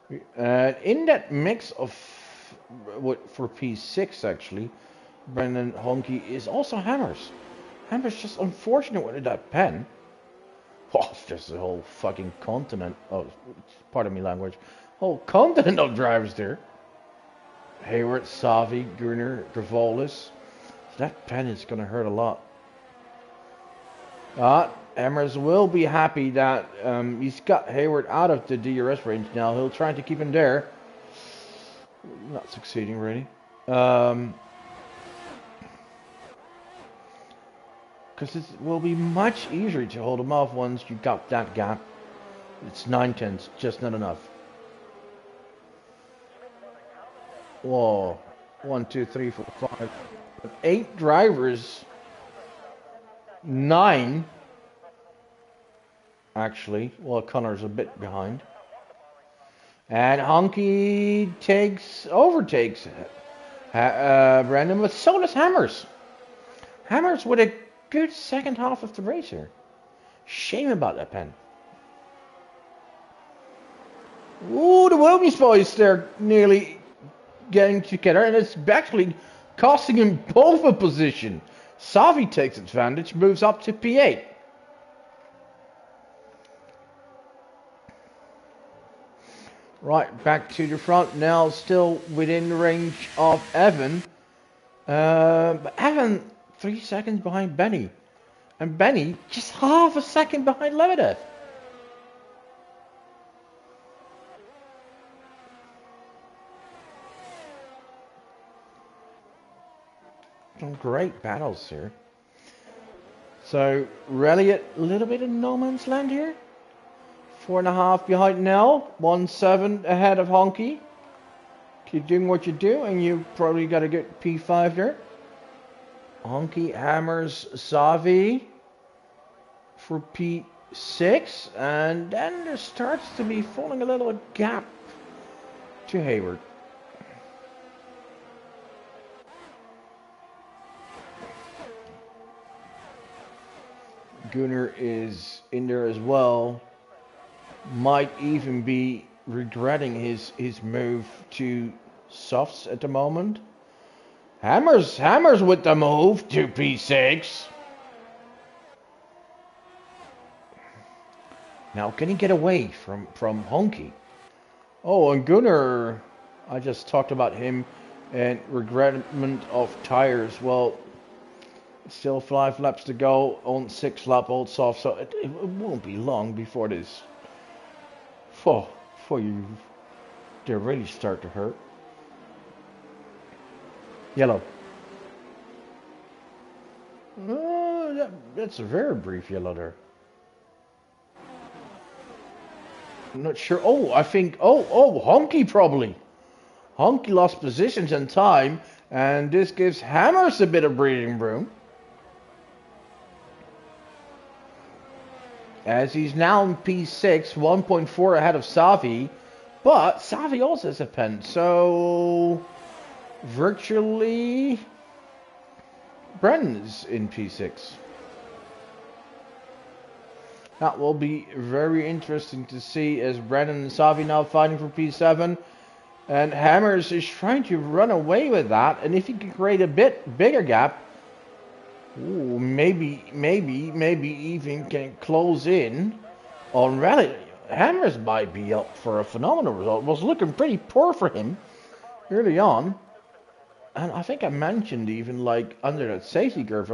In that mix of for P6 actually, Brendan Honky is also Hammers. Hammers just unfortunate with that pen. Oh, there's a whole fucking continent. Oh, pardon me language. Whole continent of drivers there. Hayward, Savi, Gunnar, Gravolis. That pen is going to hurt a lot. Hammers will be happy that he's got Hayward out of the DRS range now. He'll try to keep him there. Not succeeding really. Because it will be much easier to hold him off once you got that gap. It's 9/10, just not enough. Whoa. 1, 2, 3, 4, 5. 8 drivers. 9. Actually. Well, Connor's a bit behind. And Honky overtakes Brandon, but so does Hammers. Hammers with a good second half of the race here. Shame about that pen. Ooh, the Williams boys, they're nearly getting together, and it's actually costing him both a position. Savi takes advantage, moves up to P8. Right, back to the front now, still within the range of Evan. But Evan 3 seconds behind Benny. And Benny just half a second behind Lebedev. Some great battles here. So, Reliot, a little bit of no man's land here. 4.5 behind Nell. 1.7 ahead of Honky. Keep doing what you do, and you probably got to get P5 there. Honky hammers Savi for P6, and then there starts to be falling a little gap to Hayward. Gunnar is in there as well. Might even be regretting his move to softs at the moment. Hammers with the move to P6. Now can he get away from Honky? Oh, and Gunnar, I just talked about him and regretment of tires. Well, still 5 laps to go on 6 lap old soft, so it won't be long before this. Before you, they really start to hurt. Yellow. That's a very brief yellow there. I'm not sure. Oh, I think. Oh, Honky probably. Honky lost positions and time, and this gives Hammers a bit of breathing room. As he's now in P6, 1.4 ahead of Savi, but Savi also has a pen, so virtually Brendan's in P6. That will be very interesting to see as Brendan and Savi now fighting for P7, and Hammers is trying to run away with that, and if he can create a bit bigger gap, ooh, maybe even can close in on Rally. Hammers might be up for a phenomenal result. It was looking pretty poor for him early on. And I think I mentioned even like under that safety curve,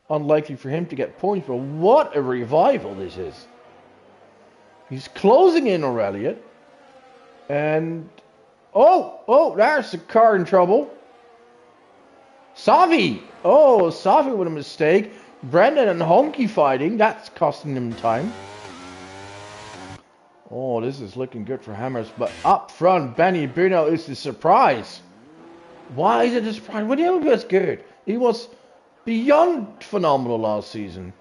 unlikely for him to get points, but what a revival this is. He's closing in on Elliott. And there's the car in trouble. Savi! Oh, Savi with a mistake. Brendan and Honky fighting. That's costing them time. Oh, this is looking good for Hammers. But up front, Benny Bruno is the surprise. Why is it a surprise? Well, he was good. He was beyond phenomenal last season.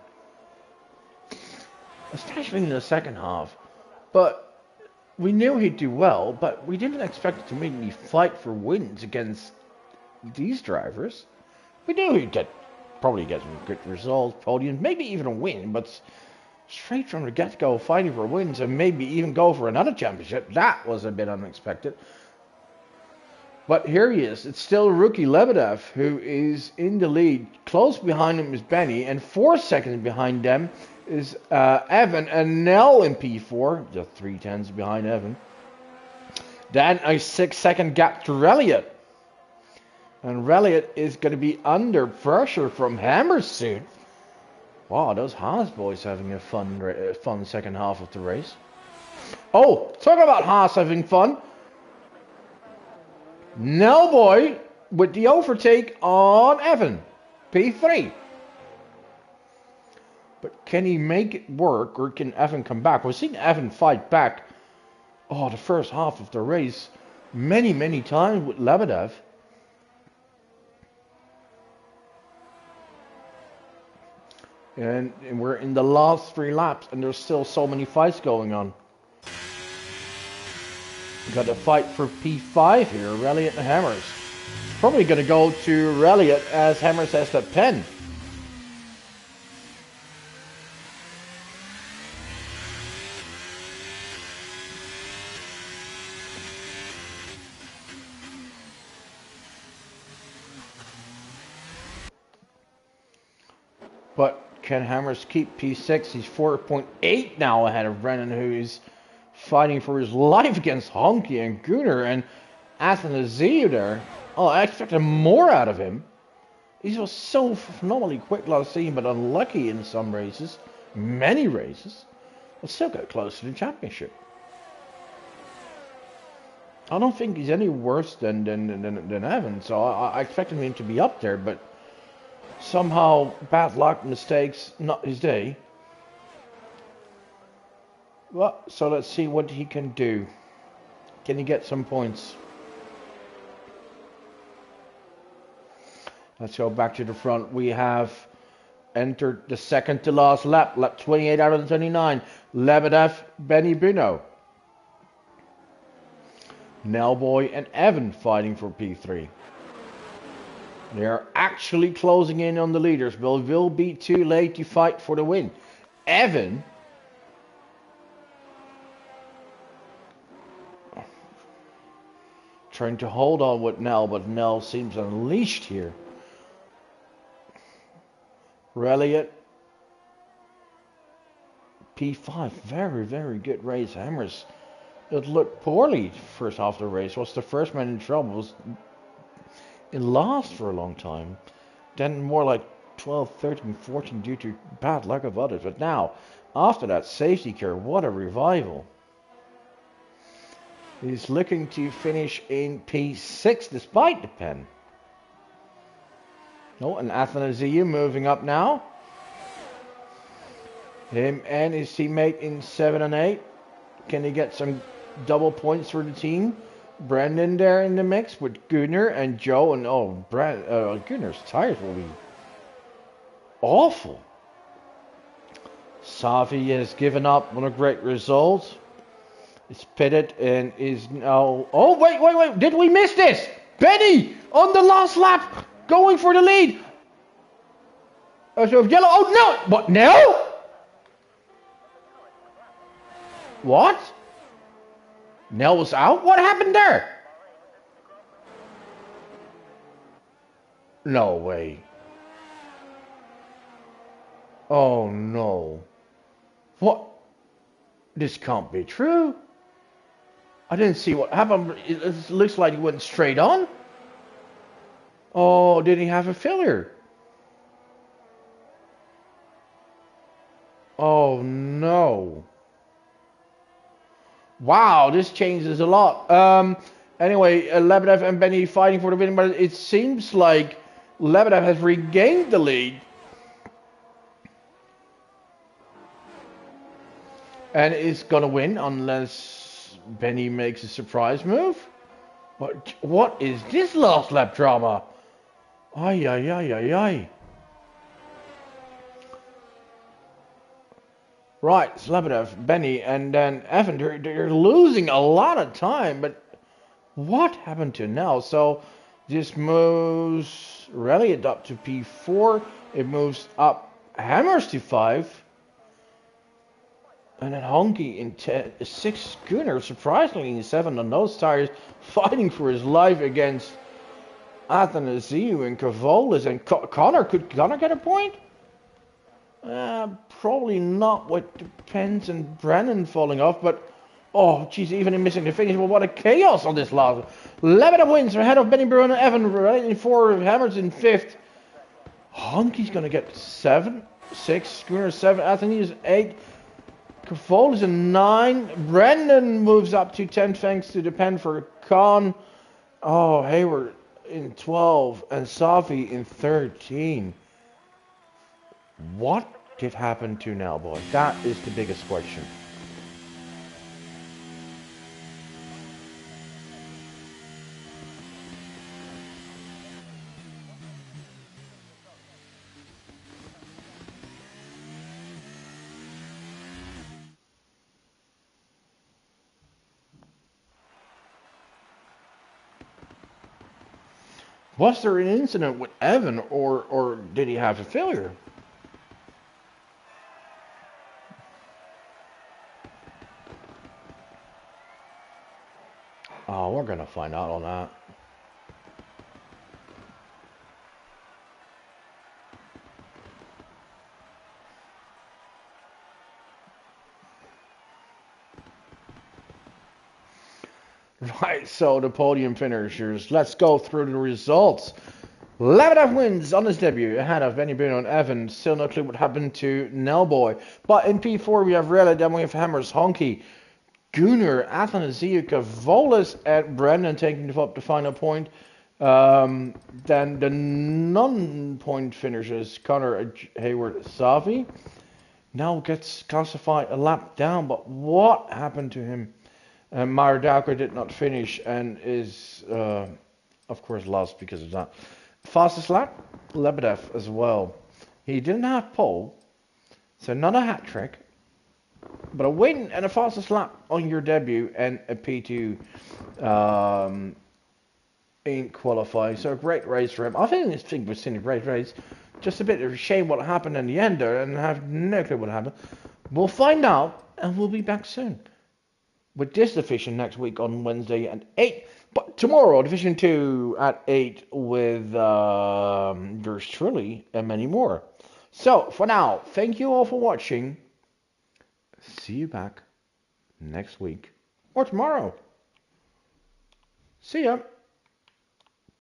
Especially in the second half. But we knew he'd do well, but we didn't expect to immediately fight for wins against these drivers. We knew he'd get probably get some good results, podium, maybe even a win, but straight from the get-go fighting for wins and maybe even go for another championship. That was a bit unexpected. But here he is. It's still rookie Lebedev who is in the lead. Close behind him is Benny, and 4 seconds behind them is Evan and Nell in P4. Just 3/10 behind Evan. Then a 6-second gap to Reliot. And Reliot is going to be under pressure from Hammer soon. Wow, those Haas boys having a fun second half of the race. Oh, talk about Haas having fun. Nell boy with the overtake on Evan, P3. But can he make it work, or can Evan come back? We've seen Evan fight back. Oh, the first half of the race many times with Lebedev. And we're in the last 3 laps, and there's still so many fights going on. We got a fight for P5 here, Reliot and Hammers. Probably going to go to Reliot as Hammers has that pen. But can Hammers keep P6? He's 4.8 now ahead of Brennan, who is fighting for his life against Honky and Gunnar and Athanasiou there. Oh, I expected more out of him. He was so phenomenally quick last season, but unlucky in some races, many races. But still got close to the championship. I don't think he's any worse than Evan, so I expected him to be up there, but somehow bad luck, mistakes, not his day. Well, so let's see what he can do. Can he get some points? Let's go back to the front. We have entered the second to last lap. Lap 28 out of the 29. Lebedev, Benny Bruno. Nellboy and Evan fighting for P3. They are actually closing in on the leaders, but it will be too late to fight for the win. Evan trying to hold on with Nell, but Nell seems unleashed here. Reliot, P5, very good race. Hammers, it looked poorly first half of the race. Was the first man in trouble. Was it last for a long time. Then more like 12, 13, 14 due to bad luck of others. But now, after that safety car, what a revival. He's looking to finish in P6 despite the pen. Oh, and Athanasiou moving up now. Him and his teammate in 7 and 8. Can he get some double points for the team? Brendan there in the mix with Gunnar and Joe. And oh, Gunnar's tires will be awful. Savi has given up on a great result. Is pitted and is now... Oh, wait. Did we miss this? Benny on the last lap going for the lead. So yellow. Oh, no. What? No? What? Nell was out? What happened there? No way. Oh, no. What? This can't be true. I didn't see what happened. It looks like he went straight on. Oh, did he have a failure? Oh, no. Wow, this changes a lot. Anyway, Lebedev and Benny fighting for the win, but it seems like Lebedev has regained the lead. And is going to win unless Benny makes a surprise move. What is this last lap drama? Ay. Right, Lebedev, Benny, and then Evan, they're losing a lot of time, but what happened to Nell? So This moves Rallied up to P4. It moves up Hammers to 5. And then Honky in 6 Gunner, surprisingly in 7 on those tires, fighting for his life against Athanasiou and Cavolis. And Connor, could Connor get a point? Probably not with Pence and Brennan falling off, but oh, geez, even in missing the finish. Well, what a chaos on this last. Lebanon wins ahead of Benny Bruno and Evan, right in 4, Hammers in 5th. Honky's going to get 7, 6, Schooner 7, Athanasiou 8. Cavolis is a 9. Brendan moves up to 10 thanks to the pen for Con. Oh, Hayward in 12 and Safi in 13. What did happen to Nellboy? That is the biggest question. Was there an incident with Evan, or did he have a failure? Oh, we're gonna find out on that. Right, so the podium finishers. Let's go through the results. Lebedev wins on his debut ahead of Benny Bruno and Evan. Still no clue what happened to Nellboy. But in P4 we have Rella, then we have Hammers, Honky, Gunnar, Athanasiou, Cavolis, and Brendan taking up the final point. Then the non-point finishers, Connor, Hayward, Savi, now gets classified a lap down. But what happened to him? Maradauka did not finish and is, of course, lost because of that. Fastest lap, Lebedev as well. He didn't have pole, so not a hat trick, but a win and a fastest lap on your debut and a P2 ain't qualifying. So a great race for him. I think this thing was in a great race. Just a bit of a shame what happened in the end there, and I have no clue what happened. We'll find out, and we'll be back soon with this division next week on Wednesday at 8. But tomorrow, Division 2 at 8 with yours truly and many more. So, for now, thank you all for watching. See you back next week or tomorrow. See ya.